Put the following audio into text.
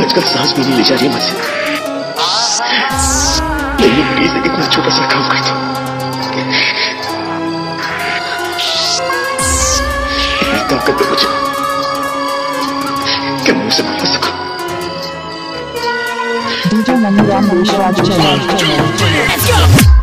आजकल सांस भी नहीं ले जा रही है मुझसे। लेकिन प्लीज एक इतना छोटा सा काम कर दो, इतनी ताकत दो मुझे कि मैं उसे मार सकूं। DJ Maniram Vishwaj Channel. Channel.